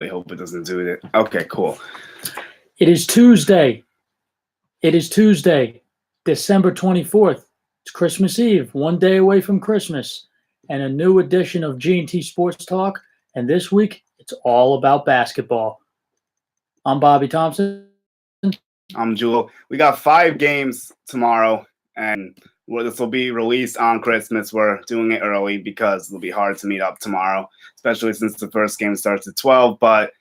I hope it doesn't do it. Okay, cool. It is Tuesday. December 24th. It's Christmas Eve, one day away from Christmas, and a new edition of G&T Sports Talk. And this week, it's all about basketball. I'm Bobby Thompson. I'm Jewel. We got 5 games tomorrow, and this will be released on Christmas. We're doing it early because it'll be hard to meet up tomorrow, especially since the first game starts at 12. But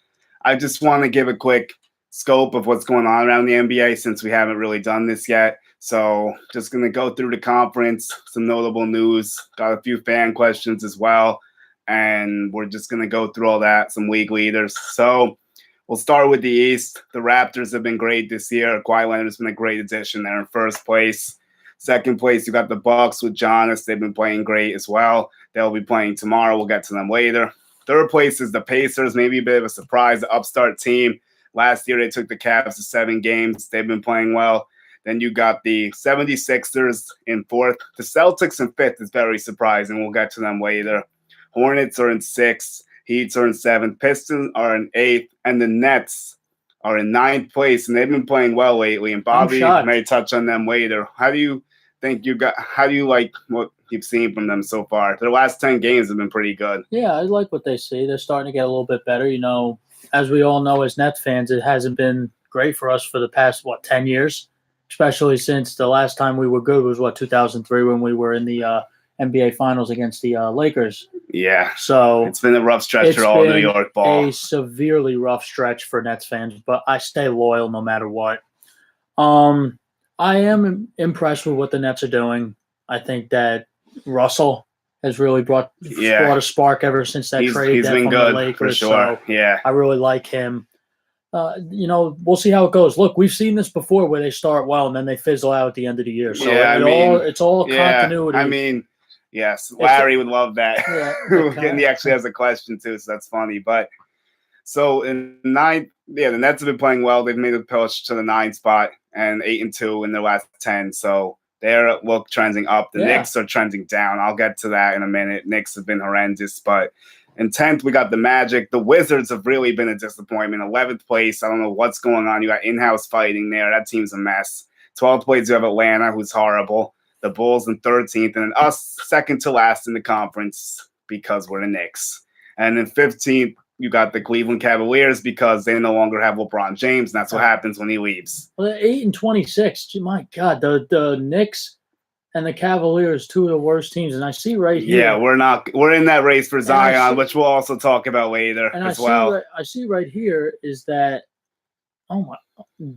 I just want to give a quick scope of what's going on around the NBA since we haven't really done this yet. So just going to go through the conference, some notable news, got a few fan questions as well, and we're just going to go through all that, some league leaders. So we'll start with the East. The Raptors have been great this year. Kawhi Leonard's been a great addition. They're in first place. Second place, you got the Bucks with Giannis. They've been playing great as well. They'll be playing tomorrow. We'll get to them later. Third place is the Pacers, maybe a bit of a surprise, the upstart team. Last year, they took the Cavs to 7 games. They've been playing well. Then you got the 76ers in fourth. The Celtics in fifth is very surprising. We'll get to them later. Hornets are in sixth. Heats are in seventh. Pistons are in eighth. And the Nets are in ninth place. And they've been playing well lately. And Bobby may touch on them later. How do you like what you've seen from them so far? Their last 10 games have been pretty good. Yeah, I like what they see. They're starting to get a little bit better. You know, as we all know as Nets fans, it hasn't been great for us for the past, 10 years? Especially since the last time we were good was, 2003 when we were in the NBA Finals against the Lakers. Yeah. So it's been a rough stretch for all New York ball. A severely rough stretch for Nets fans, but I stay loyal no matter what. I am impressed with what the Nets are doing. I think that Russell has really brought a spark ever since that trade. He's been from good, the Lakers, for sure. So I really like him. We'll see how it goes. Look, we've seen this before where they start well and then they fizzle out at the end of the year. So it's all continuity. I mean, yes, Larry would love that. Yeah, and he actually has a question too, so that's funny. But so in ninth, the Nets have been playing well. They've made a push to the 9th spot and 8-2 in their last 10. So they're trending up. The Knicks are trending down. I'll get to that in a minute. Knicks have been horrendous, but in 10th, we got the Magic. The Wizards have really been a disappointment. 11th place, I don't know what's going on. You got in-house fighting there. That team's a mess. 12th place, you have Atlanta, who's horrible. The Bulls in 13th. And then us, second to last in the conference because we're the Knicks. And in 15th, you got the Cleveland Cavaliers because they no longer have LeBron James, and that's what happens when he leaves. Well, 8-26. My God, the Knicks and the Cavaliers, two of the worst teams. And I see right here. Yeah, we're in that race for Zion, which we'll also talk about later as well. I see right here is that,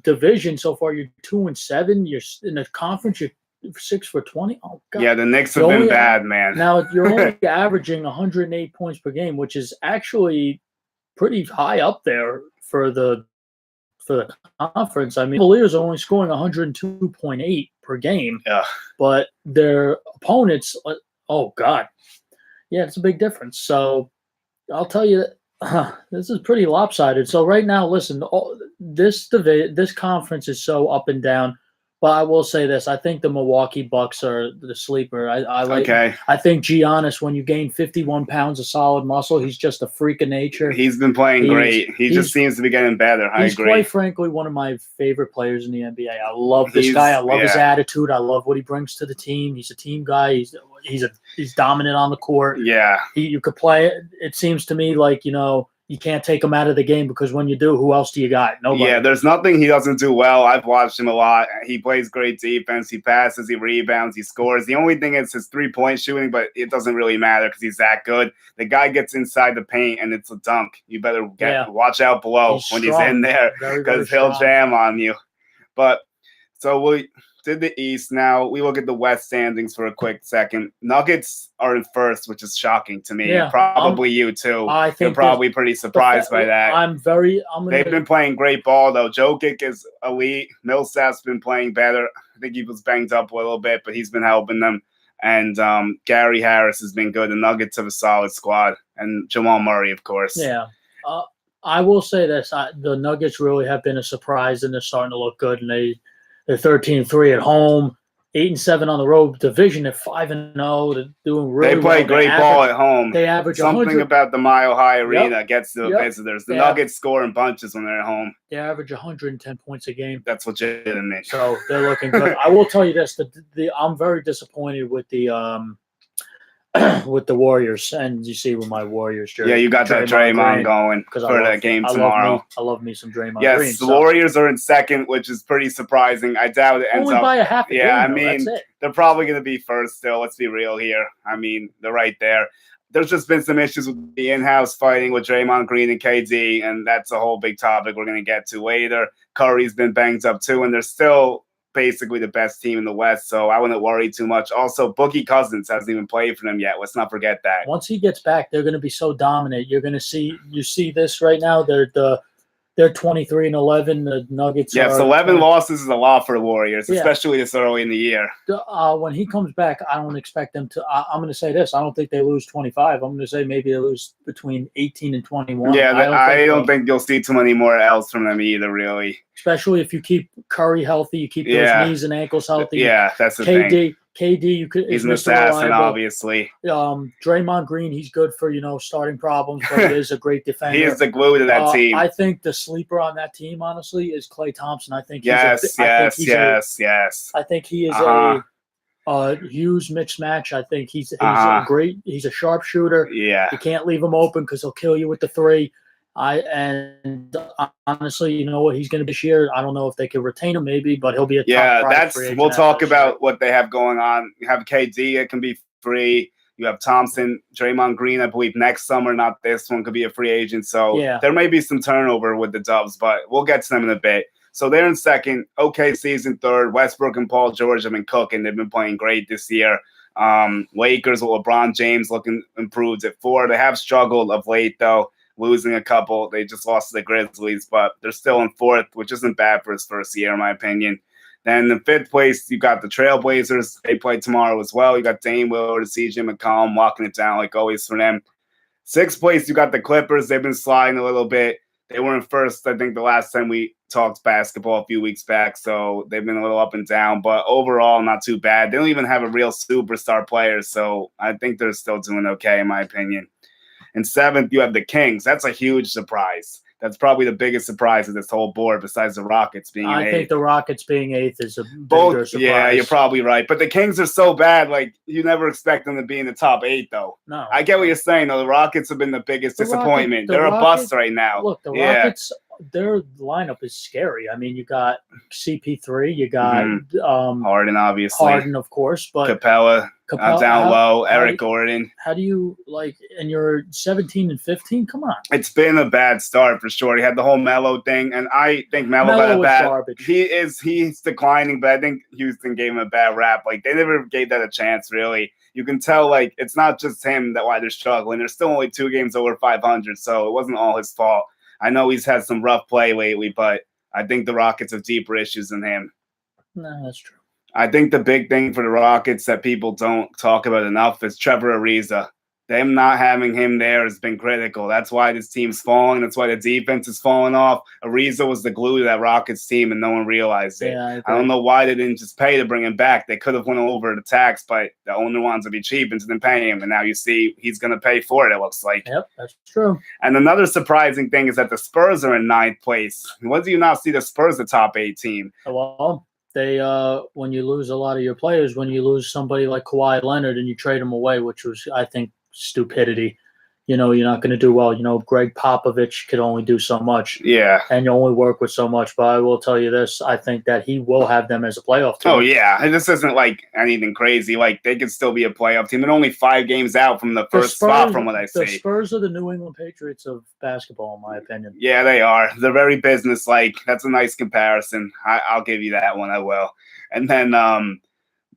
division so far, you're 2-7. You're in the conference, you're 6-20. Oh, God. Yeah, the Knicks have been bad, man. Now, you're only averaging 108 points per game, which is actually pretty high up there for the conference. I mean, the Cavaliers are only scoring 102.8 per game, but their opponents, God. Yeah, it's a big difference. So I'll tell you, this is pretty lopsided. So right now, listen, this conference is so up and down. But I will say this: I think the Milwaukee Bucks are the sleeper. I think Giannis, when you gain 51 pounds of solid muscle, he's just a freak of nature. He's been playing great. He just seems to be getting better. I agree. He's quite frankly one of my favorite players in the NBA. I love this guy. I love his attitude. I love what he brings to the team. He's a team guy. He's dominant on the court. Yeah. You could play. It seems to me like you can't take him out of the game because when you do, who else do you got? Nobody. Yeah, there's nothing he doesn't do well. I've watched him a lot. He plays great defense. He passes, he rebounds, he scores. The only thing is his three-point shooting, but it doesn't really matter because he's that good. The guy gets inside the paint and it's a dunk. You better watch out below he's in there because he'll jam on you. But so we did the East. Now we look at the West standings for a quick second. Nuggets are in first, which is shocking to me. Probably you too. I think you're probably pretty surprised by that. They've been playing great ball though. Jokic is elite. Millsap's been playing better. I think he was banged up a little bit, but he's been helping them. And Gary Harris has been good. The Nuggets have a solid squad, and Jamal Murray, of course. Yeah. I will say this: the Nuggets really have been a surprise, and they're starting to look good. And they're 13-3 at home. 8-7 on the road. Division at 5-0. They're doing really They play well. great ball at home. They average something 100. about the Mile High Arena gets to the visitors. The Nuggets score in bunches when they're at home. They average 110 points a game. That's legitimate. So they're looking good. I will tell you this: I'm very disappointed with the with the Warriors, and you see with my Warriors jersey. Yeah, you got that Draymond going for that game tomorrow. I love me some Draymond. Yes, Green, the Warriors are in second, which is pretty surprising. I doubt it ends only up by a half a game. I though. mean, That's it. They're probably going to be first still. Let's be real here. I mean, they're right there. There's just been some issues with the in-house fighting with Draymond Green and KD, and that's a whole big topic we're going to get to later. Curry's been banged up too, and they're still basically the best team in the West, so I wouldn't worry too much. Also, Boogie Cousins hasn't even played for them yet. Let's not forget that. Once he gets back, they're going to be so dominant. You're going to see – you see this right now. They're 23-11. The Nuggets are 11 losses is a lot for the Warriors, especially this early in the year. When he comes back, I don't expect them to I'm going to say this. I don't think they lose 25. I'm going to say maybe they lose between 18 and 21. Yeah, I don't think you'll see too many more L's from them either, really. Especially if you keep Curry healthy, you keep those knees and ankles healthy. Yeah, that's the thing. KD, he's an assassin, obviously. Draymond Green, he's good for starting problems, but he is a great defender. He is the glue to that team. I think the sleeper on that team, honestly, is Klay Thompson. I think yes. I think he is a huge mismatch. I think he's a great. He's a sharpshooter. Yeah, you can't leave him open because he'll kill you with the three. Honestly, you know what he's going to be this year. I don't know if they could retain him, maybe, but he'll be a top prize free agent. We'll talk about what they have going on. You have KD, it can be free. You have Thompson, Draymond Green, I believe next summer, not this one, could be a free agent. So there may be some turnover with the Dubs, but we'll get to them in a bit. So they're in second. OKC's in third. Westbrook and Paul George have been cooking. They've been playing great this year. Lakers with LeBron James looking improved at 4. They have struggled of late, though, losing a couple. They just lost to the Grizzlies, but they're still in 4th, which isn't bad for his first year, in my opinion. Then in 5th place, you got the Trailblazers. They play tomorrow as well. You got Dame Lillard, CJ McCollum walking it down like always for them. 6th place, you got the Clippers. They've been sliding a little bit. They were in first, I think, the last time we talked basketball a few weeks back, so they've been a little up and down, but overall, not too bad. They don't even have a real superstar player, so I think they're still doing okay, in my opinion. In 7th, you have the Kings. That's a huge surprise. That's probably the biggest surprise of this whole board, besides the Rockets being in 8th. I think the Rockets being 8th is a bigger surprise. Yeah, you're probably right. But the Kings are so bad, like, you never expect them to be in the top 8, though. No. I get what you're saying, though. The Rockets have been the biggest disappointment. They're a bust right now. Look, the Rockets, their lineup is scary. I mean, you got CP3, you got Harden, obviously. Harden, of course, but Capella down low, Eric Gordon. How do you, and you're 17 and 15? Come on. It's been a bad start for sure. He had the whole Melo thing, and I think Melo got a bad. Garbage. He's declining, but I think Houston gave him a bad rap. Like, they never gave that a chance, really. You can tell, like, it's not just him why they're struggling. They're still only 2 games over 500, so it wasn't all his fault. I know he's had some rough play lately, but I think the Rockets have deeper issues than him. No, that's true. I think the big thing for the Rockets that people don't talk about enough is Trevor Ariza. Them not having him there has been critical. That's why this team's falling. That's why the defense is falling off. Ariza was the glue to that Rockets team, and no one realized it. Yeah, I don't know why they didn't just pay to bring him back. They could have went over the tax, but the owner wants to be cheap and didn't pay him. And now you see he's going to pay for it, it looks like. Yep, that's true. And another surprising thing is that the Spurs are in 9th place. When do you not see the Spurs the top 8 team? Well, they when you lose a lot of your players, when you lose somebody like Kawhi Leonard and you trade him away, which was, I think, stupidity. You're not going to do well. Greg Popovich could only do so much. Yeah. And you only work with so much. But I will tell you this. I think that he will have them as a playoff team. Oh, yeah. This isn't like anything crazy. Like, they could still be a playoff team. They're only 5 games out from the first spot from what I see. The Spurs are the New England Patriots of basketball, in my opinion. Yeah, they are. They're very business-like. That's a nice comparison. I'll give you that one. I will. And then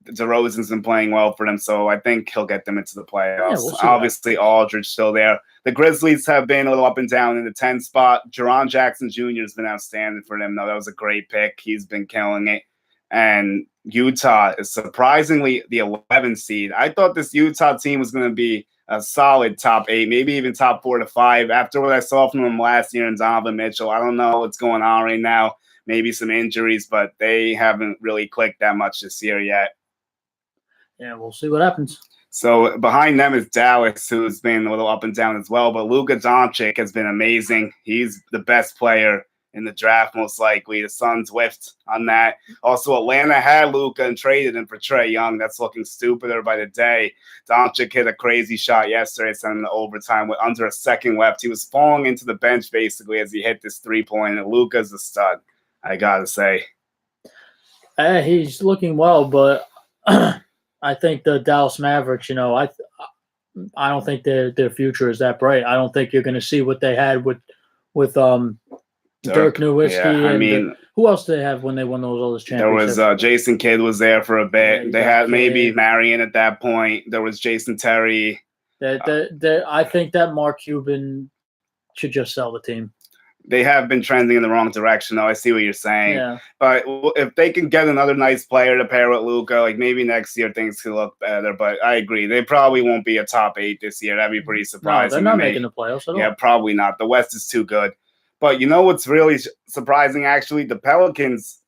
DeRozan's been playing well for them, so I think he'll get them into the playoffs. Yeah, we'll obviously, Aldridge still there. The Grizzlies have been a little up and down in the 10th spot. Jaren Jackson Jr. has been outstanding for them, though. That was a great pick. He's been killing it. And Utah is surprisingly the 11th seed. I thought this Utah team was going to be a solid top 8, maybe even top 4 to 5. After what I saw from them last year in Donovan Mitchell, I don't know what's going on right now. Maybe some injuries, but they haven't really clicked that much this year yet. Yeah, we'll see what happens. So behind them is Dallas, who's been a little up and down as well. But Luka Doncic has been amazing. He's the best player in the draft, most likely. The Suns whiffed on that. Also, Atlanta had Luka and traded him for Trae Young. That's looking stupider by the day. Doncic hit a crazy shot yesterday, sent him to overtime with under a second left. He was falling into the bench basically as he hit this three-pointer. Luka's a stud, I gotta say. He's looking well, but I think the Dallas Mavericks, I don't think their future is that bright. I don't think you're going to see what they had with Dirk Nowitzki. Yeah, who else did they have when they won all those championships? There was Jason Kidd was there for a bit. Yeah, they had maybe Marion at that point. There was Jason Terry. I think that Mark Cuban should just sell the team. They have been trending in the wrong direction, though. I see what you're saying. Yeah. But if they can get another nice player to pair with Luka, like maybe next year things could look better. But I agree. They probably won't be a top 8 this year. That'd be pretty surprising. No, they're not making the playoffs at all. Yeah, probably not. The West is too good. But you know what's really surprising, actually? The Pelicans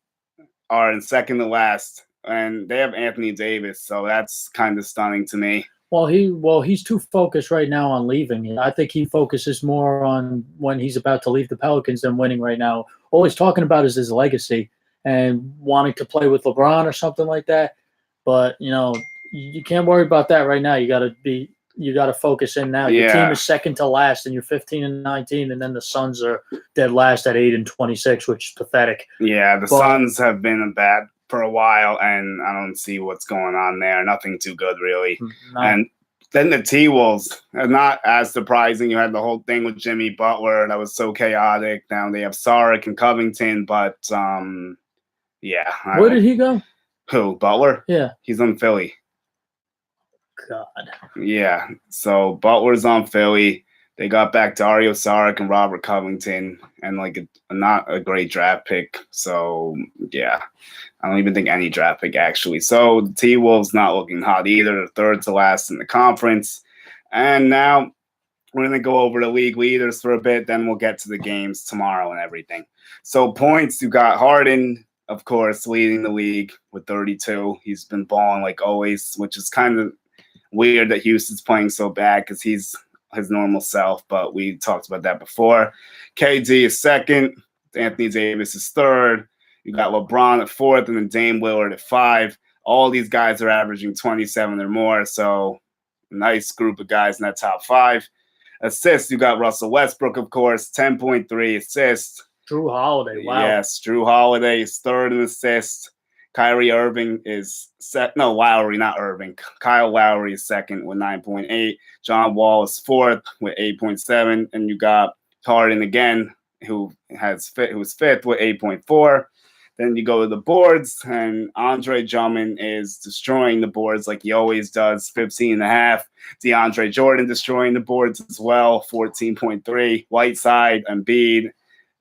are in second to last, and they have Anthony Davis. So that's kind of stunning to me. Well, he's too focused right now on leaving. I think he focuses more on when he's about to leave the Pelicans than winning right now. All he's talking about is his legacy and wanting to play with LeBron or something like that. But you can't worry about that right now. You got to focus in now. Your team is second to last, and you're 15-19, and then the Suns are dead last at 8-26, which is pathetic. Yeah, the Suns have been bad for a while, and I don't see what's going on there. Nothing too good, really. No. And then the T-Wolves are not as surprising. You had the whole thing with Jimmy Butler. That was so chaotic. Now they have Saric and Covington, but yeah. Where did he go? Who, Butler? Yeah. He's on Philly. God. Yeah, so Butler's on Philly. They got back Dario Saric and Robert Covington, and not a great draft pick. So yeah, I don't even think any draft pick actually. So the T-Wolves not looking hot either. They're third to last in the conference. And now we're gonna go over the league leaders for a bit. Then we'll get to the games tomorrow and everything. So points, you got Harden, of course, leading the league with 32. He's been balling like always, which is kind of weird that Houston's playing so bad because he's his normal self, but we talked about that before. KD is second. Anthony Davis is third. You got LeBron at fourth, and then Dame Lillard at 5. All these guys are averaging 27 or more, so nice group of guys in that top 5. Assists, you got Russell Westbrook, of course, 10.3 assists. Jrue Holiday, wow. Yes, Jrue Holiday is third in assists. Kyrie Irving is Lowry, not Irving. Kyle Lowry is second with 9.8. John Wall is fourth with 8.7. And you got Harden again, who's fifth with 8.4. Then you go to the boards, and Andre Drummond is destroying the boards like he always does, 15.5. DeAndre Jordan destroying the boards as well, 14.3. Whiteside, Embiid,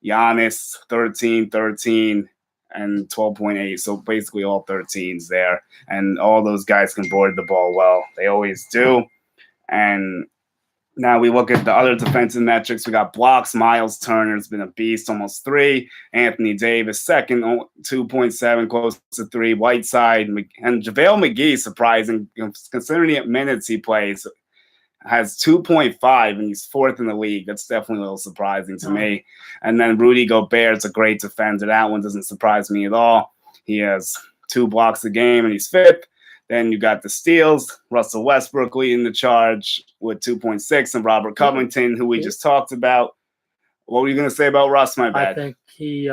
Giannis, 13, and 12.8. So basically all 13s there. And all those guys can board the ball well. They always do. And now we look at the other defensive metrics. We got blocks. Miles Turner's been a beast, almost 3. Anthony Davis, second, 2.7, close to 3. Whiteside and JaVale McGee, surprising, considering the minutes he plays, has 2.5, and he's fourth in the league. That's definitely a little surprising to me. And then Rudy Gobert's a great defender. That one doesn't surprise me at all. He has 2 blocks a game, and he's fifth. Then you got the steals. Russell Westbrook leading the charge with 2.6, and Robert Covington, who we just talked about. What were you going to say about Russ, my bad? I think he's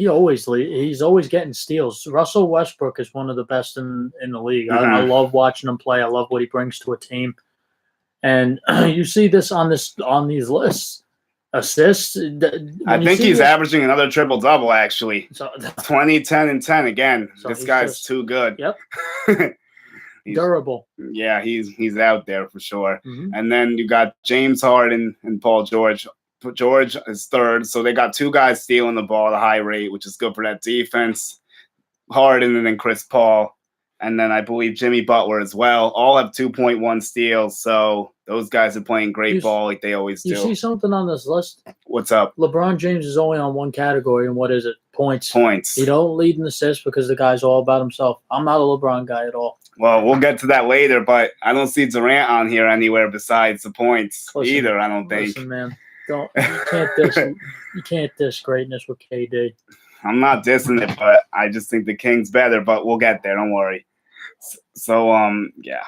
always getting steals. Russell Westbrook is one of the best in the league. I love watching him play. I love what he brings to a team. And you see this on these lists. Assists. I think he's averaging another triple-double, actually. So, 20, 10, and 10 again. So this guy's too good. Yep. Durable. Yeah, he's out there for sure. Mm-hmm. And then you got James Harden and Paul George. George is third. So they got 2 guys stealing the ball at a high rate, which is good for that defense. Harden and then Chris Paul. And then I believe Jimmy Butler as well. All have 2.1 steals. So those guys are playing great ball like they always do. You see something on this list? What's up? LeBron James is only on one category, and what is it? Points. Points. He don't lead in assists because the guy's all about himself. I'm not a LeBron guy at all. Well, we'll get to that later, but I don't see Durant on here anywhere besides the points either. I don't think. Listen, man, you can't diss greatness with KD. I'm not dissing it, but I just think the Kings better. But we'll get there. Don't worry. So yeah.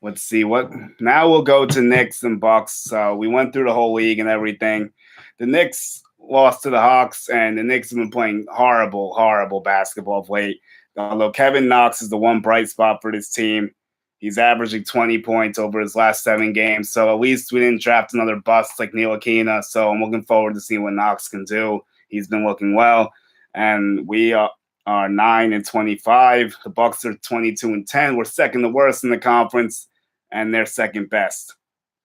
Let's see what. Now we'll go to Knicks and Bucks. So we went through the whole league and everything. The Knicks lost to the Hawks, and the Knicks have been playing horrible, horrible basketball of late. Although Kevin Knox is the one bright spot for this team. He's averaging 20 points over his last 7 games. So at least we didn't draft another bust like Neil Aquina. So I'm looking forward to seeing what Knox can do. He's been looking well. And we are 9-25. The Bucks are 22-10. We're second to worst in the conference, and they're second best.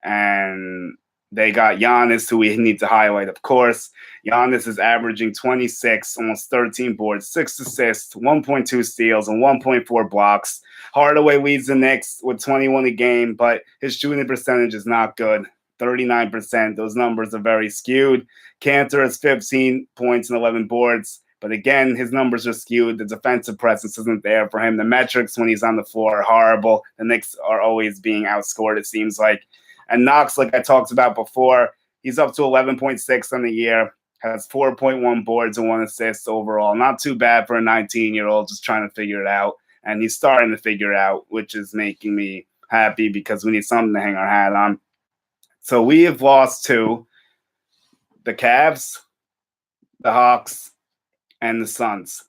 And they got Giannis, who we need to highlight, of course. Giannis is averaging 26, almost 13 boards, 6 assists, 1.2 steals, and 1.4 blocks. Hardaway leads the Knicks with 21 a game, but his shooting percentage is not good, 39%. Those numbers are very skewed. Cantor has 15 points and 11 boards, but again, his numbers are skewed. The defensive presence isn't there for him. The metrics when he's on the floor are horrible. The Knicks are always being outscored, it seems like. And Knox, like I talked about before, he's up to 11.6 on the year, has 4.1 boards and 1 assist overall. Not too bad for a 19-year-old just trying to figure it out. And he's starting to figure it out, which is making me happy because we need something to hang our hat on. So we have lost to the Cavs, the Hawks, and the Suns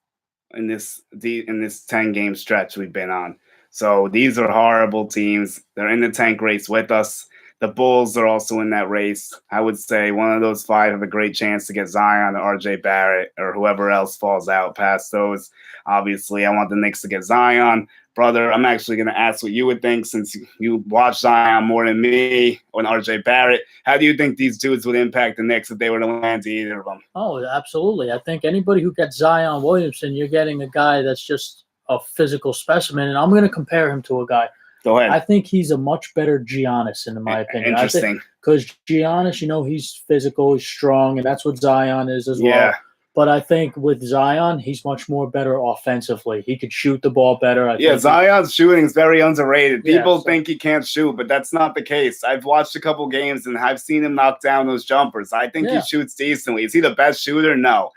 in this 10-game stretch we've been on. So these are horrible teams. They're in the tank race with us. The Bulls are also in that race. I would say one of those 5 have a great chance to get Zion or RJ Barrett or whoever else falls out past those. Obviously, I want the Knicks to get Zion. Brother, I'm actually going to ask what you would think since you watch Zion more than me or RJ Barrett. How do you think these dudes would impact the Knicks if they were to land to either of them? Oh, absolutely. I think anybody who gets Zion Williamson, you're getting a guy that's just a physical specimen, and I'm going to compare him to a guy. Go ahead. I think he's a much better Giannis, in my opinion. Interesting. Because Giannis, he's physical, he's strong, and that's what Zion is as well. But I think with Zion, he's much more better offensively. He could shoot the ball better. Zion's shooting is very underrated. People think he can't shoot, but that's not the case. I've watched a couple games, and I've seen him knock down those jumpers. I think he shoots decently. Is he the best shooter? No.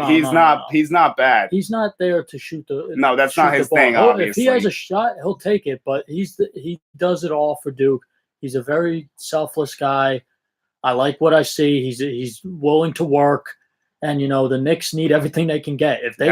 He's not bad. He's not there to shoot the. No, that's not his thing. Obviously, if he has a shot, he'll take it. But he does it all for Duke. He's a very selfless guy. I like what I see. He's willing to work, and the Knicks need everything they can get. If they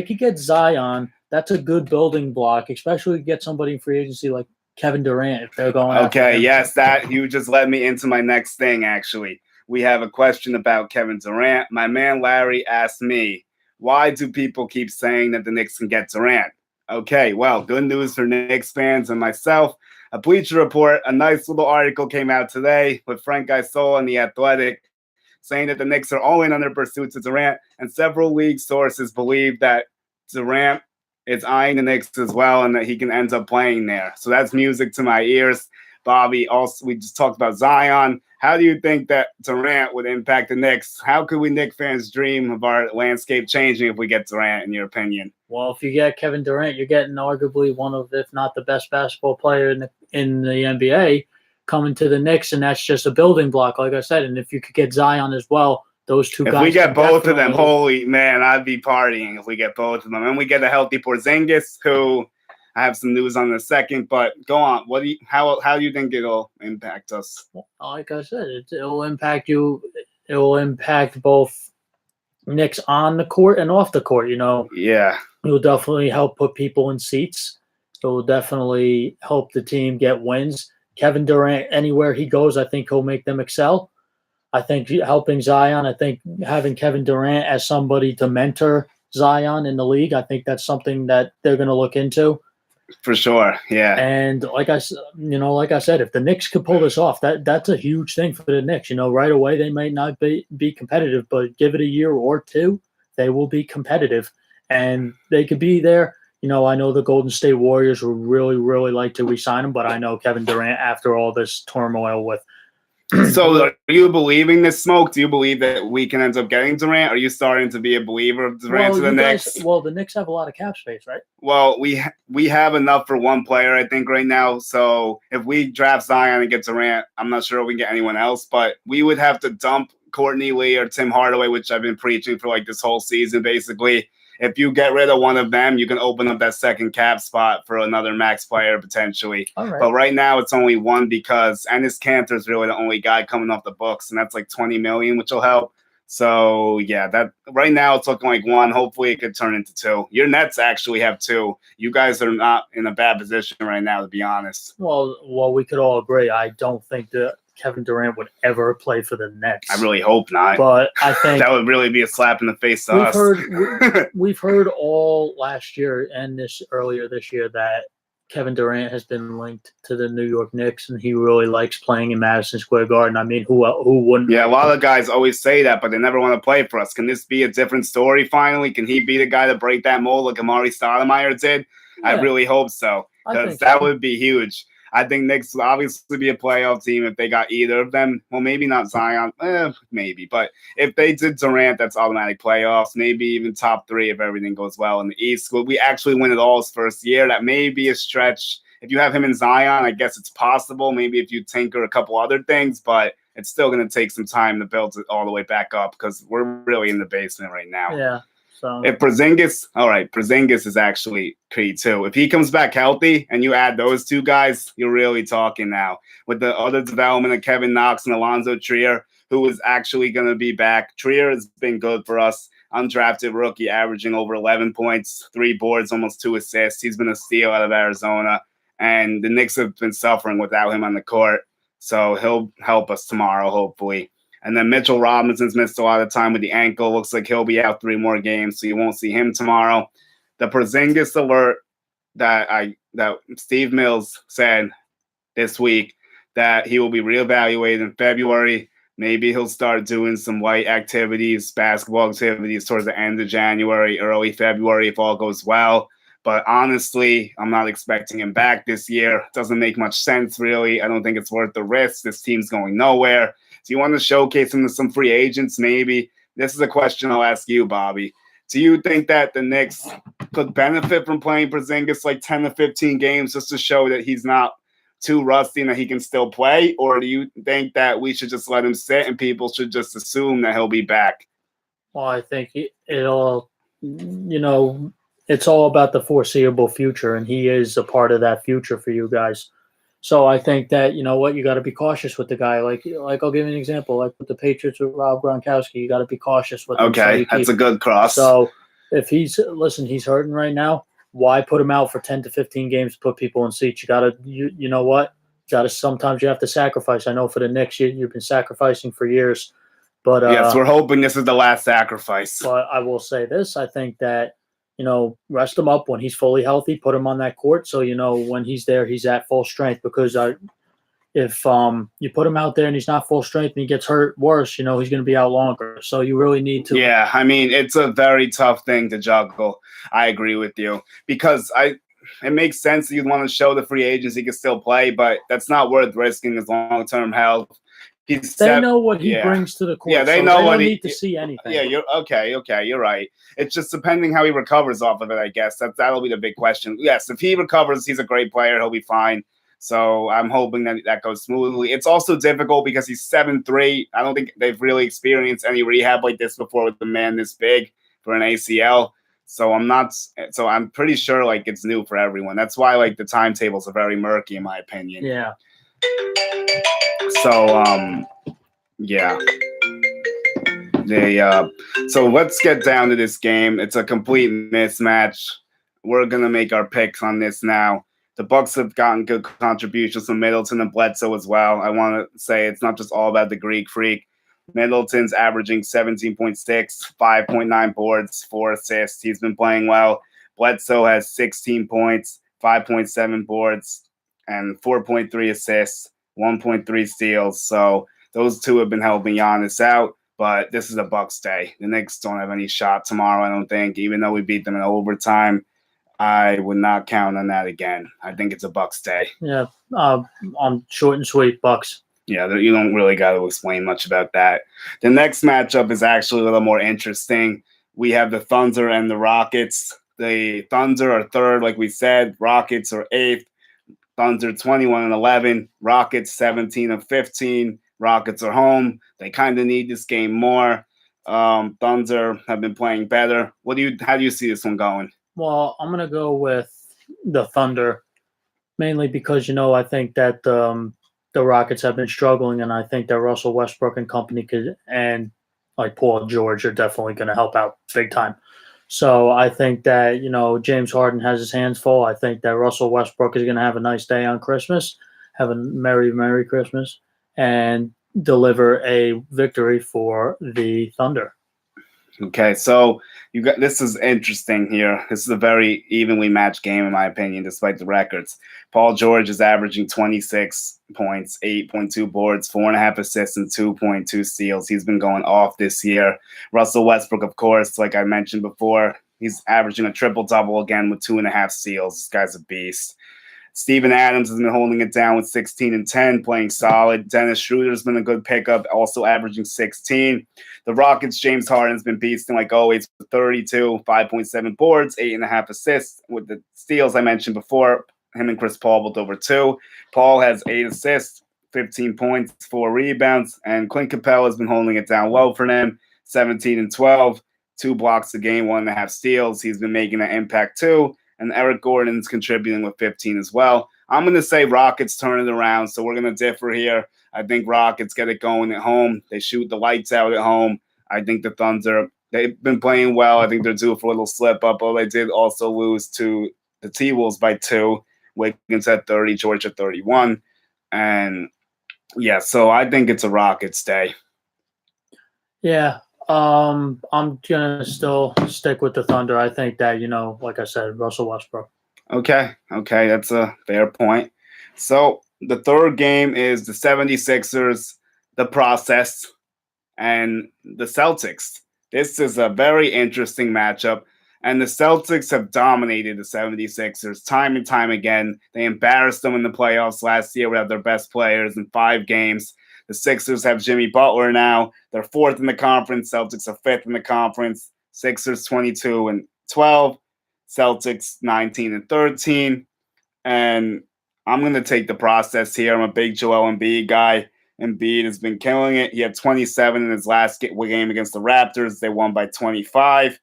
could get Zion, that's a good building block, especially to get somebody in free agency like Kevin Durant if they're going. Okay, yes, that you just led me into my next thing. Actually, we have a question about Kevin Durant. My man Larry asked me, why do people keep saying that the Knicks can get Durant? Okay, well, good news for Knicks fans and myself. A Bleacher Report, a nice little article came out today with Frank Isola and The Athletic saying that the Knicks are all in on their pursuits of Durant, and several league sources believe that Durant is eyeing the Knicks as well and that he can end up playing there. So that's music to my ears. Bobby, also, we just talked about Zion. How do you think that Durant would impact the Knicks? How could we Knicks fans dream of our landscape changing if we get Durant, in your opinion? Well, if you get Kevin Durant, you're getting arguably one of, if not the best basketball player in the NBA coming to the Knicks, and that's just a building block, like I said. And if you could get Zion as well, those two guys. If we get both of them, holy man, I'd be partying if we get both of them. And we get a healthy Porzingis, who I have some news on in a second, but go on. How do you think it'll impact us? Like I said, it'll impact you. It will impact both Knicks on the court and off the court. Yeah. It will definitely help put people in seats. It will definitely help the team get wins. Kevin Durant, anywhere he goes, I think he'll make them excel. I think helping Zion, I think having Kevin Durant as somebody to mentor Zion in the league, I think that's something that they're going to look into. For sure, yeah. And like I said, if the Knicks could pull this off, that's a huge thing for the Knicks. Right away they might not be competitive, but give it a year or two, they will be competitive, and they could be there. I know the Golden State Warriors would really, really like to re-sign him, but I know Kevin Durant, after all this turmoil with So are you believing this smoke? Do you believe that we can end up getting Durant? Are you starting to be a believer of Durant to the Knicks? The Knicks have a lot of cap space, right? Well, we have enough for one player, I think, right now. So if we draft Zion and get Durant, I'm not sure we can get anyone else, but we would have to dump Courtney Lee or Tim Hardaway, which I've been preaching for like this whole season, basically. If you get rid of one of them, you can open up that second cap spot for another max player potentially. All right. But right now it's only one because Enes Kanter is really the only guy coming off the books, and that's like $20 million, which will help. So yeah, that right now it's looking like one. Hopefully it could turn into two. Your Nets actually have two. You guys are not in a bad position right now, to be honest. Well, we could all agree. I don't think that Kevin Durant would ever play for the Nets. I really hope not. But I think that would really be a slap in the face to us. We've heard all last year and earlier this year that Kevin Durant has been linked to the New York Knicks, and he really likes playing in Madison Square Garden. I mean, who wouldn't? Yeah, a lot of guys always say that, but they never want to play for us. Can this be a different story finally? Can he be the guy to break that mold like Amari Stoudemire did? Yeah. I really hope so, because that would be huge. I think Knicks will obviously be a playoff team if they got either of them. Well, maybe not Zion, maybe. But if they did Durant, that's automatic playoffs. Maybe even top three if everything goes well in the East. Will we actually win it all his first year? That may be a stretch. If you have him and Zion, I guess it's possible. Maybe if you tinker a couple other things, but it's still going to take some time to build it all the way back up because we're really in the basement right now. Yeah. So if Porzingis is actually key too. If he comes back healthy and you add those two guys, you're really talking now. With the other development of Kevin Knox and Alonzo Trier, who is actually going to be back. Trier has been good for us. Undrafted rookie, averaging over 11 points, 3 boards, almost 2 assists. He's been a steal out of Arizona. And the Knicks have been suffering without him on the court. So he'll help us tomorrow, hopefully. And then Mitchell Robinson's missed a lot of time with the ankle. Looks like he'll be out 3 more games, so you won't see him tomorrow. The Porzingis alert that Steve Mills said this week that he will be reevaluated in February. Maybe he'll start doing some white activities, basketball activities towards the end of January, early February if all goes well. But honestly, I'm not expecting him back this year. It doesn't make much sense, really. I don't think it's worth the risk. This team's going nowhere. Do you want to showcase him to some free agents? Maybe. This is a question I'll ask you, Bobby. Do you think that the Knicks could benefit from playing Porzingis like 10 to 15 games just to show that he's not too rusty and that he can still play? Or do you think that we should just let him sit and people should just assume that he'll be back? Well, I think it'll, it's all about the foreseeable future, and he is a part of that future for you guys. So I think that, you got to be cautious with the guy. Like I'll give you an example. Like with the Patriots with Rob Gronkowski, you got to be cautious with him. Okay, that's a good cross. So if he's hurting right now, why put him out for 10 to 15 games to put people in seats? You got to, you know what? Sometimes you have to sacrifice. I know for the Knicks, you've been sacrificing for years. But yes, we're hoping this is the last sacrifice. But I will say this. I think that, rest him up when he's fully healthy, put him on that court. So, when he's there, he's at full strength because if you put him out there and he's not full strength and he gets hurt worse, he's going to be out longer. So you really need to. Yeah. I mean, it's a very tough thing to juggle. I agree with you because it makes sense that you'd want to show the free agents he can still play, but that's not worth risking his long-term health. They know what he brings to the court. Yeah, they know what he. Need to see anything. Yeah, you're okay. You're right. It's just depending how he recovers off of it. I guess that'll be the big question. Yes, if he recovers, he's a great player. He'll be fine. So I'm hoping that goes smoothly. It's also difficult because he's 7'3". I don't think they've really experienced any rehab like this before with a man this big for an ACL. So I'm pretty sure like it's new for everyone. That's why like the timetables are very murky in my opinion. Yeah. So so let's get down to this game. It's a complete mismatch. We're gonna make our picks on this now. The Bucks have gotten good contributions from Middleton and Bledsoe as well. I want to say it's not just all about the Greek freak. Middleton's averaging 17.6, 5.9 boards, 4 assists. He's been playing well. Bledsoe has 16 points, 5.7 boards, and 4.3 assists, 1.3 steals. So those two have been helping Giannis out. But this is a Bucks day. The Knicks don't have any shot tomorrow, I don't think. Even though we beat them in overtime, I would not count on that again. I think it's a Bucks day. Yeah, I'm short and sweet, Bucks. Yeah, you don't really got to explain much about that. The next matchup is actually a little more interesting. We have the Thunder and the Rockets. The Thunder are third, like we said. Rockets are eighth. Thunder 21-11. Rockets 17-15. Rockets are home. They kind of need this game more. Thunder have been playing better. How do you see this one going? Well, I'm gonna go with the Thunder, mainly because I think that the Rockets have been struggling, and I think that Russell Westbrook and company and like Paul George are definitely going to help out big time. So I think that James Harden has his hands full. I think that Russell Westbrook is going to have a nice day on Christmas, have a Merry Christmas, and deliver a victory for the Thunder. Okay, so this is interesting here. This is a very evenly matched game, in my opinion, despite the records. Paul George is averaging 26 points, 8.2 boards, 4.5 assists, and 2.2 steals. He's been going off this year. Russell Westbrook, of course, like I mentioned before, he's averaging a triple-double again with 2.5 steals. This guy's a beast. Steven Adams has been holding it down with 16 and 10, playing solid. Dennis Schroeder's been a good pickup, also averaging 16. The Rockets' James Harden's been beasting like always with 32, 5.7 boards, 8.5 assists. With the steals I mentioned before, him and Chris Paul both over 2. Paul has 8 assists, 15 points, 4 rebounds, and Clint Capella has been holding it down well for them, 17 and 12, 2 blocks a game, 1.5 steals. He's been making an impact too. And Eric Gordon's contributing with 15 as well. I'm going to say Rockets turn it around, so we're going to differ here. I think Rockets get it going at home. They shoot the lights out at home. I think the Thunder, they've been playing well. I think they're due for a little slip-up, but they did also lose to the T-Wolves by 2. Wiggins at 30, George at 31. And, yeah, so I think it's a Rockets day. Yeah. I'm gonna still stick with the Thunder. I think that like I said, Russell Westbrook. Okay, that's a fair point. So the third game is the 76ers, the process, and the Celtics. This is a very interesting matchup, and the Celtics have dominated the 76ers time and time again. They embarrassed them in the playoffs last year without their best players in 5 games. The Sixers have Jimmy Butler now. They're 4th in the conference. Celtics are 5th in the conference. Sixers 22 and 12. Celtics 19 and 13. And I'm going to take the process here. I'm a big Joel Embiid guy. Embiid has been killing it. He had 27 in his last game against the Raptors. They won by 25.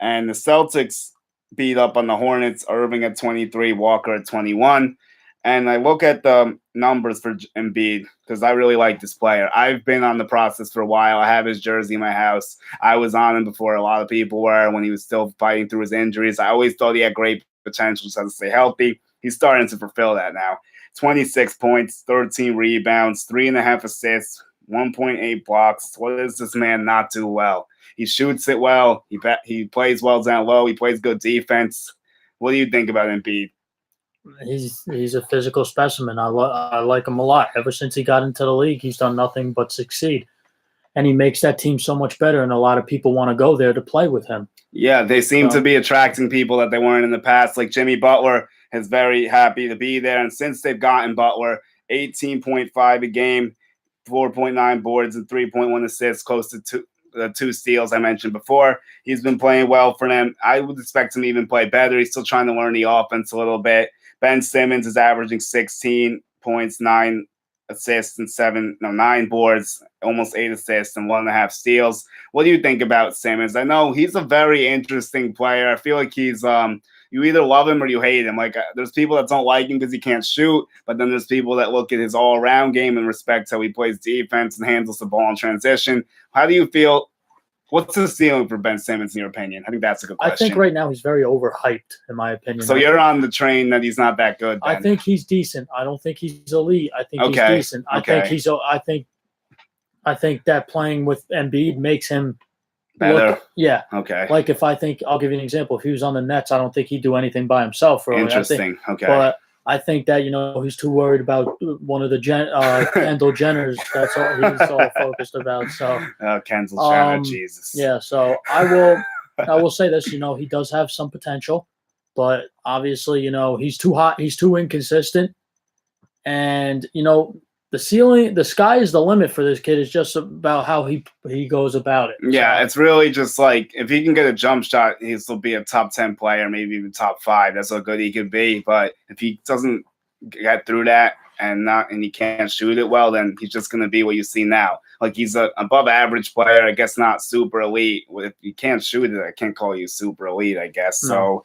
And the Celtics beat up on the Hornets. Irving at 23, Walker at 21. And I look at the numbers for Embiid because I really like this player. I've been on the process for a while. I have his jersey in my house. I was on him before a lot of people were when he was still fighting through his injuries. I always thought he had great potential just to stay healthy. He's starting to fulfill that now. 26 points, 13 rebounds, 3.5 assists, 1.8 blocks. What does this man not do well? He shoots it well. He plays well down low. He plays good defense. What do you think about Embiid? He's a physical specimen. I like him a lot. Ever since he got into the league, he's done nothing but succeed. And he makes that team so much better, and a lot of people want to go there to play with him. Yeah, they seem to be attracting people that they weren't in the past. Like Jimmy Butler is very happy to be there. And since they've gotten Butler, 18.5 a game, 4.9 boards, and 3.1 assists, close to 2 steals I mentioned before. He's been playing well for them. I would expect him to even play better. He's still trying to learn the offense a little bit. Ben Simmons is averaging 16 points, 9 assists, and 9 boards, almost 8 assists, and 1.5 steals. What do you think about Simmons? I know he's a very interesting player. I feel like he's you either love him or you hate him. Like there's people that don't like him because he can't shoot, but then there's people that look at his all-around game and respect how he plays defense and handles the ball in transition. How do you feel? What's the ceiling for Ben Simmons in your opinion? I think that's a good question. I think right now he's very overhyped, in my opinion. So you're on the train that he's not that good. Then. I think he's decent. I don't think he's elite. I think he's decent. I think that playing with Embiid makes him better. Yeah. Okay. Like I'll give you an example. If he was on the Nets, I don't think he'd do anything by himself. Really. Interesting. Okay. But I think that he's too worried about one of the Kendall Jenners. That's all he's all focused about. So Kendall Jenner, Jesus. Yeah. So I will say this. He does have some potential, but obviously he's too hot. He's too inconsistent, and the sky is the limit for this kid. It's just about how he goes about it. Yeah, So, it's really just like if he can get a jump shot, he'll be a top 10 player, maybe even top 5. That's how good he could be. But if he doesn't get through that and he can't shoot it well, then he's just gonna be what you see now. Like he's a above average player, I guess not super elite. If you can't shoot it, I can't call you super elite, I guess. No. So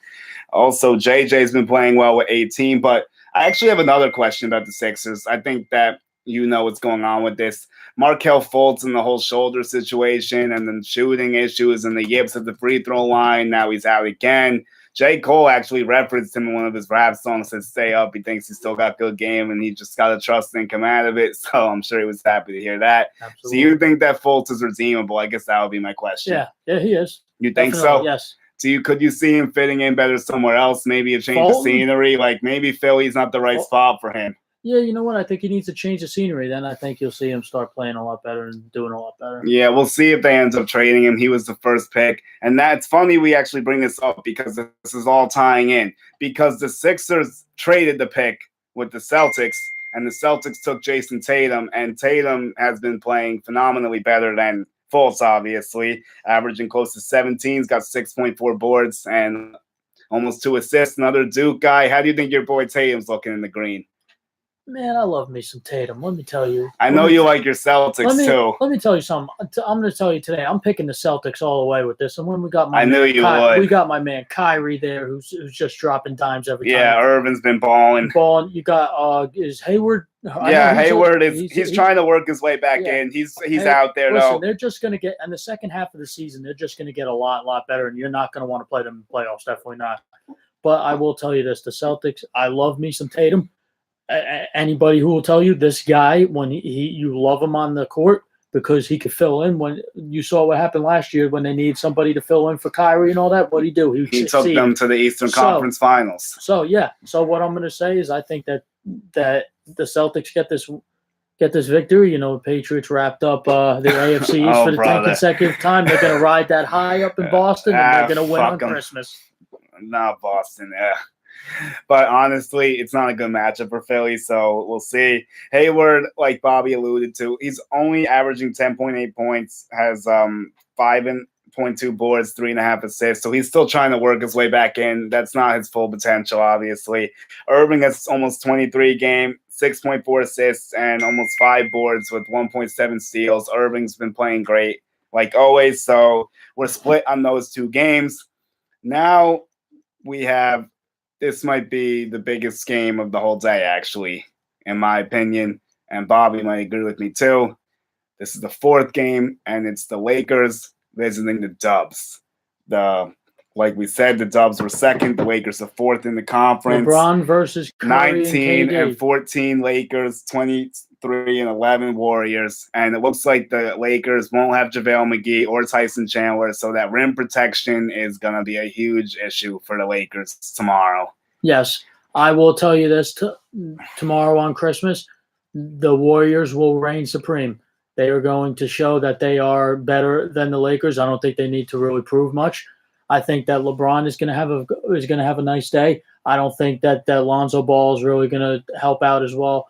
also JJ's been playing well with 18, but I actually have another question about the Sixers. I think that you know what's going on with this. Markelle Fultz and the whole shoulder situation and then shooting issues and the yips at the free throw line. Now he's out again. J. Cole actually referenced him in one of his rap songs, said stay up. He thinks he's still got good game and he just got to trust and come out of it. So I'm sure he was happy to hear that. Absolutely. So you think that Fultz is redeemable? I guess that would be my question. Yeah, he is. You think Definitely, so? Yes. Could you see him fitting in better somewhere else? Maybe a change of scenery? Like maybe Philly's not the right spot for him. Yeah, you know what? I think he needs to change the scenery. Then I think you'll see him start playing a lot better and doing a lot better. Yeah, we'll see if they end up trading him. He was the first pick. And that's funny we actually bring this up because this is all tying in. Because the Sixers traded the pick with the Celtics, and the Celtics took Jason Tatum, and Tatum has been playing phenomenally better than Fultz, obviously, averaging close to 17. He's got 6.4 boards and almost 2 assists. Another Duke guy. How do you think your boy Tatum's looking in the green? Man, I love me some Tatum. Let me tell you. I know you like your Celtics too. Let me tell you something. I'm going to tell you today. I'm picking the Celtics all the way with this. And when we got I knew you would. We got my man Kyrie there, who's just dropping dimes every time. Yeah, Irvin's been balling. You got is Hayward. Yeah, Hayward he's trying to work his way back in. He's out there though. They're just going to get in the second half of the season. They're just going to get a lot better, and you're not going to want to play them in playoffs. Definitely not. But I will tell you this: the Celtics. I love me some Tatum. Anybody who will tell you this guy, when you love him on the court because he could fill in. When you saw what happened last year when they need somebody to fill in for Kyrie and all that, what did he do? He took them to the Eastern Conference Finals. So what I'm going to say is I think that the Celtics get this victory. You know, the Patriots wrapped up the AFC East for the 10th consecutive time. They're going to ride that high up in Boston, and they're going to win on Christmas. Not Boston, yeah. But honestly, it's not a good matchup for Philly, so we'll see. Hayward, like Bobby alluded to, he's only averaging 10.8 points, has 5.2 boards, 3.5 assists, so he's still trying to work his way back in. That's not his full potential, obviously. Irving has almost 23 game, 6.4 assists, and almost 5 boards with 1.7 steals. Irving's been playing great, like always, so we're split on those 2 games. Now we have this might be the biggest game of the whole day, actually, in my opinion. And Bobby might agree with me, too. This is the 4th game, and it's the Lakers visiting the Dubs. Like we said, the Dubs were 2nd. The Lakers are 4th in the conference. LeBron versus Curry 19 and 14 Lakers, 23 and 11 Warriors. And it looks like the Lakers won't have JaVale McGee or Tyson Chandler, so that rim protection is going to be a huge issue for the Lakers tomorrow. Yes, I will tell you this. Tomorrow on Christmas, the Warriors will reign supreme. They are going to show that they are better than the Lakers. I don't think they need to really prove much. I think that LeBron is going to have a nice day. I don't think that Lonzo Ball is really going to help out as well.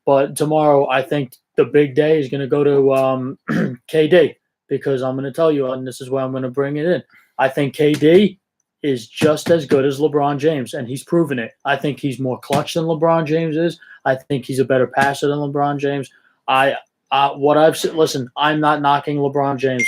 But tomorrow, I think the big day is going to go to KD, because I'm going to tell you, and this is where I'm going to bring it in. I think KD is just as good as LeBron James, and he's proven it. I think he's more clutch than LeBron James is. I think he's a better passer than LeBron James. Listen, I'm not knocking LeBron James.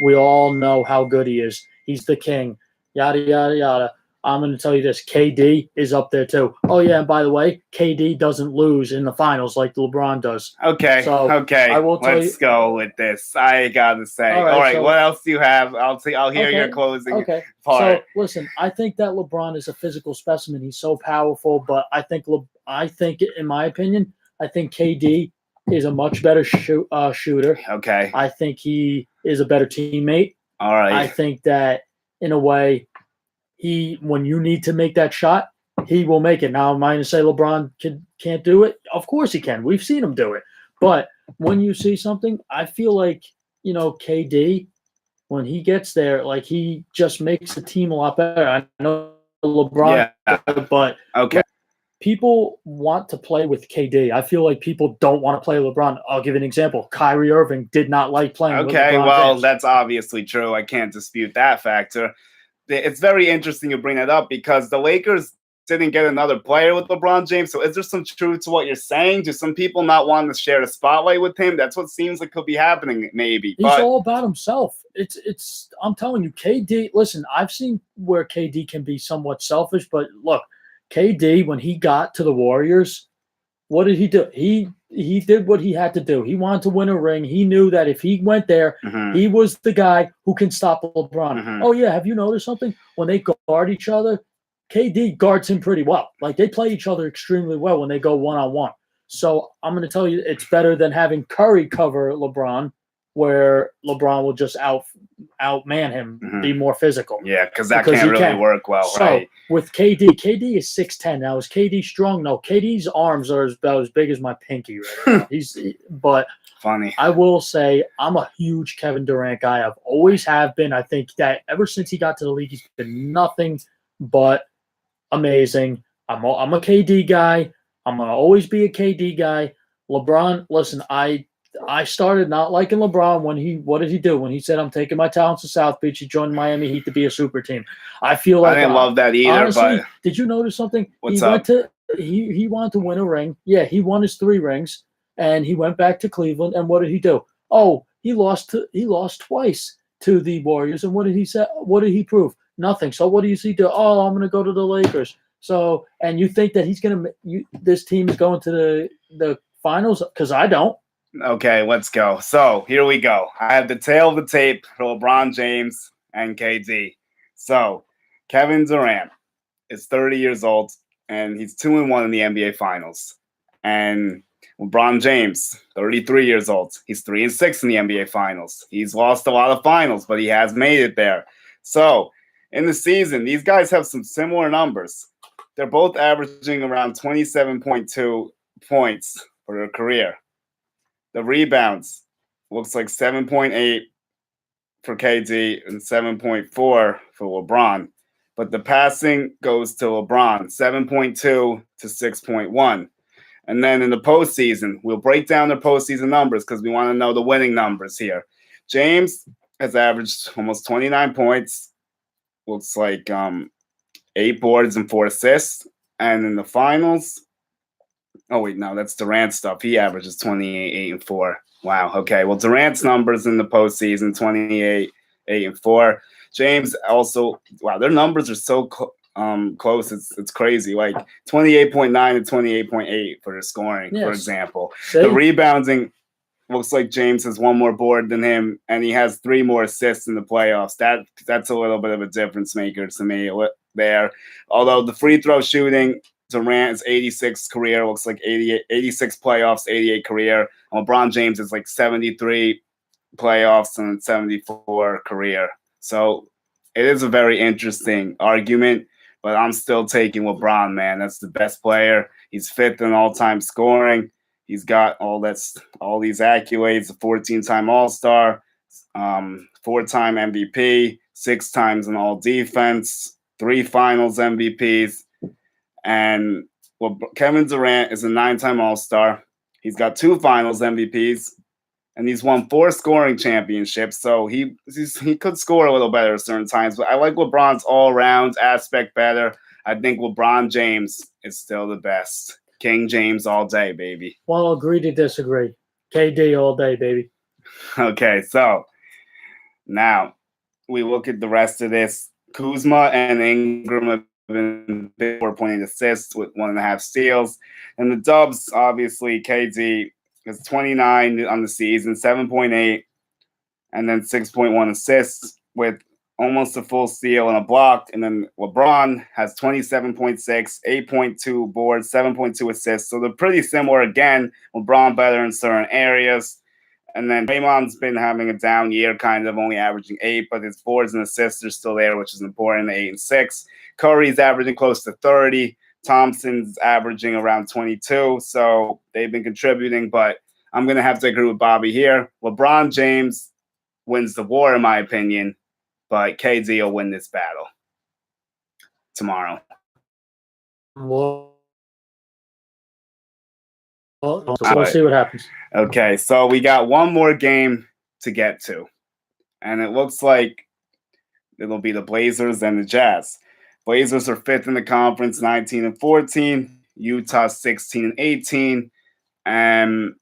We all know how good he is. He's the king, yada, yada, yada. I'm going to tell you this. KD is up there, too. Oh, yeah, and by the way, KD doesn't lose in the finals like LeBron does. Okay, let's go with this. I got to say. All right, what else do you have? I'll hear your closing part. So, listen, I think that LeBron is a physical specimen. He's so powerful, but I think, in my opinion, I think KD is a much better shooter. Okay. I think he is a better teammate. All right. I think that, in a way, when you need to make that shot, he will make it. Now, am I going to say LeBron can't do it? Of course he can. We've seen him do it. But when you see something, I feel like, KD, when he gets there, like he just makes the team a lot better. I know LeBron, but okay. people want to play with KD. I feel like people don't want to play LeBron. I'll give you an example. Kyrie Irving did not like playing with Okay, LeBron well, James. that's obviously true. I can't dispute that factor. It's very interesting you bring that up because the Lakers didn't get another player with LeBron James. So is there some truth to what you're saying? Do some people not want to share the spotlight with him? That's what seems like could be happening, maybe. He's all about himself. It's I'm telling you, KD, listen, I've seen where KD can be somewhat selfish, but look, KD, when he got to the Warriors, what did he do? He did what he had to do. He wanted to win a ring. He knew that if he went there, he was the guy who can stop LeBron. Oh yeah, have you noticed something? When they guard each other, KD guards him pretty well. Like they play each other extremely well when they go one-on-one. So I'm going to tell you, it's better than having Curry cover LeBron, where LeBron will just outman him, be more physical. Yeah, because that can't really work well, so, right? With KD is 6'10". Now, is KD strong? No, KD's arms are about as big as my pinky right now. But funny. I will say I'm a huge Kevin Durant guy. I've always have been. I think that ever since he got to the league, he's been nothing but amazing. I'm a KD guy. I'm going to always be a KD guy. LeBron, listen, I started not liking LeBron what did he do? When he said, I'm taking my talents to South Beach, he joined Miami Heat to be a super team. I feel like I didn't love that either. Honestly, but did you notice something? What's up? He wanted to win a ring. Yeah, he won his 3 rings, and he went back to Cleveland. And what did he do? Oh, he lost twice to the Warriors. And what did he say? What did he prove? Nothing. So what does he do? Oh, I'm going to go to the Lakers. So, and you think that he's going to this team is going to the finals? Because I don't. Okay, let's go. So here we go. I have the tail of the tape for LeBron James and KD. So Kevin Durant is 30 years old, and he's 2-1 in the NBA Finals. And LeBron James, 33 years old, he's 3-6 in the NBA Finals. He's lost a lot of finals, but he has made it there. So in the season, these guys have some similar numbers. They're both averaging around 27.2 points for their career. The rebounds looks like 7.8 for KD and 7.4 for LeBron. But the passing goes to LeBron, 7.2 to 6.1. And then in the postseason, we'll break down their postseason numbers because we want to know the winning numbers here. James has averaged almost 29 points. Looks like 8 boards and 4 assists. And in the finals, oh, wait, no, that's Durant stuff. He averages 28, 8, and 4. Wow. Okay. Well, Durant's numbers in the postseason, 28, 8, and 4. James also, wow, their numbers are so close. It's crazy. Like 28.9 and 28.8 for their scoring, for example. The rebounding looks like James has 1 more board than him, and he has 3 more assists in the playoffs. That's a little bit of a difference maker to me there. Although the free throw shooting, Durant is 86 career, looks like 86 playoffs, 88 career. And LeBron James is like 73 playoffs and 74 career. So it is a very interesting argument, but I'm still taking LeBron, man. That's the best player. He's 5th in all-time scoring. He's got all these accolades, a 14-time All-Star, 4-time MVP, 6 times in all-defense, 3 finals MVPs. And Kevin Durant is a 9-time All-Star. He's got 2 finals MVPs, and he's won 4 scoring championships. So he could score a little better at certain times. But I like LeBron's all-around aspect better. I think LeBron James is still the best. King James all day, baby. Well, agree to disagree. KD all day, baby. Okay, so now we look at the rest of this. Kuzma and Ingram have been 4.8 assists with 1.5 steals. And the Dubs, obviously, KD is 29 on the season, 7.8, and then 6.1 assists with almost a full steal and a block. And then LeBron has 27.6, 8.2 boards, 7.2 assists. So they're pretty similar again. LeBron better in certain areas. And then Draymond's been having a down year, kind of only averaging 8, but his boards and assists are still there, which is important, 8 and 6. Curry's averaging close to 30. Thompson's averaging around 22. So they've been contributing, but I'm going to have to agree with Bobby here. LeBron James wins the war, in my opinion, but KD will win this battle tomorrow. Well, we'll see what happens. Okay, so we got one more game to get to, and it looks like it'll be the Blazers and the Jazz. Blazers are 5th in the conference, 19-14. Utah 16-18. And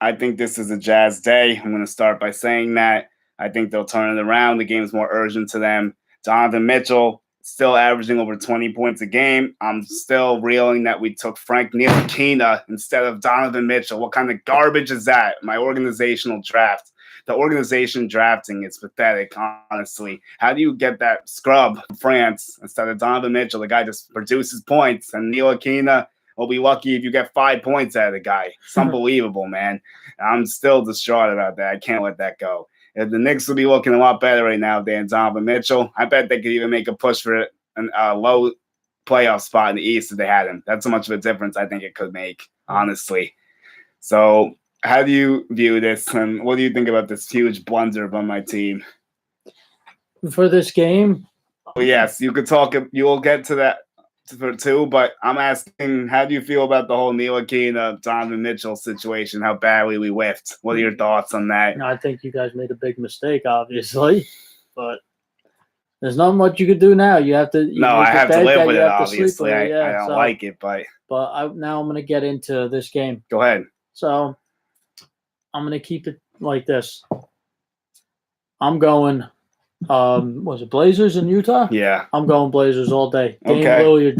I think this is a Jazz day. I'm going to start by saying that. I think they'll turn it around. The game's more urgent to them. Donovan Mitchell still averaging over 20 points a game. I'm still reeling that we took Frank Ntilikina instead of Donovan Mitchell. What kind of garbage is that? My organizational draft. The organization drafting is pathetic, honestly. How do you get that scrub from France instead of Donovan Mitchell? The guy just produces points. And Ntilikina will be lucky if you get 5 points out of the guy. It's unbelievable, man. I'm still distraught about that. I can't let that go. If the Knicks would be looking a lot better right now than Donovan Mitchell, I bet they could even make a push for a low playoff spot in the East if they had him. That's how much of a difference I think it could make, honestly. So how do you view this, and what do you think about this huge blunder by my team? For this game? Well, yes, you could talk. You'll get to that for two, but I'm asking, how do you feel about the whole Ntilikina, Donovan Mitchell situation? How badly we whiffed? What are your thoughts on that? I think you guys made a big mistake, obviously, but there's not much you could do now. You have to. I have to live with it. Obviously, I don't like it, but now I'm going to get into this game. Go ahead. So I'm going to keep it like this. I'm going. Was it Blazers in Utah? Yeah. I'm going Blazers all day. Damian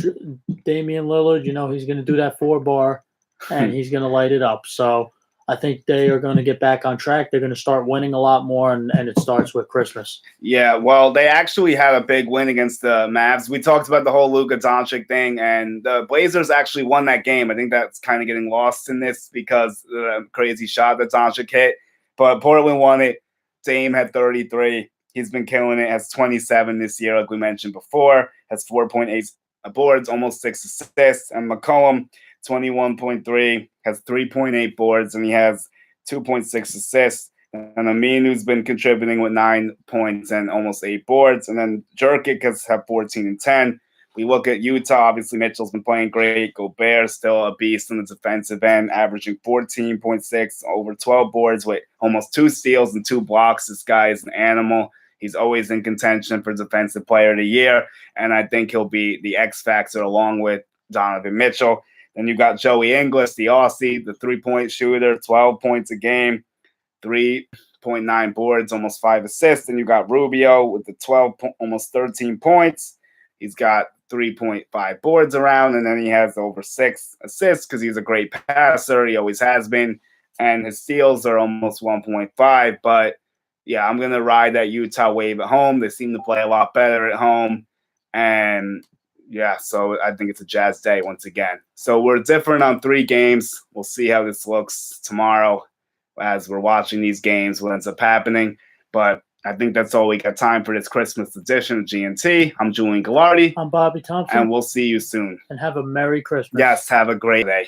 Lillard, he's going to do that 4-bar, and he's going to light it up. So I think they are going to get back on track. They're going to start winning a lot more, and it starts with Christmas. Yeah, well, they actually had a big win against the Mavs. We talked about the whole Luka Doncic thing, and the Blazers actually won that game. I think that's kind of getting lost in this because the crazy shot that Doncic hit. But Portland won it. Dame had 33. He's been killing it. Has 27 this year, like we mentioned before. Has 4.8 boards, almost 6 assists. And McCollum, 21.3, has 3.8 boards, and he has 2.6 assists. And Amin, who's been contributing with 9 points and almost 8 boards. And then Jerkic has had 14 and 10. We look at Utah. Obviously, Mitchell's been playing great. Gobert still a beast on the defensive end, averaging 14.6, over 12 boards with almost 2 steals and 2 blocks. This guy is an animal. He's always in contention for Defensive Player of the Year, and I think he'll be the X factor along with Donovan Mitchell. Then you've got Joey Ingles, the Aussie, the 3-point shooter, 12 points a game, 3.9 boards, almost 5 assists. And you got Rubio with the 12, almost 13 points. He's got 3.5 boards around, and then he has over 6 assists because he's a great passer. He always has been, and his steals are almost 1.5, but yeah, I'm going to ride that Utah wave at home. They seem to play a lot better at home. And, yeah, so I think it's a Jazz day once again. So we're different on 3 games. We'll see how this looks tomorrow as we're watching these games, what ends up happening. But I think that's all we got time for this Christmas edition of GNT. I'm Julian Gallardi. I'm Bobby Thompson. And we'll see you soon. And have a Merry Christmas. Yes, have a great day.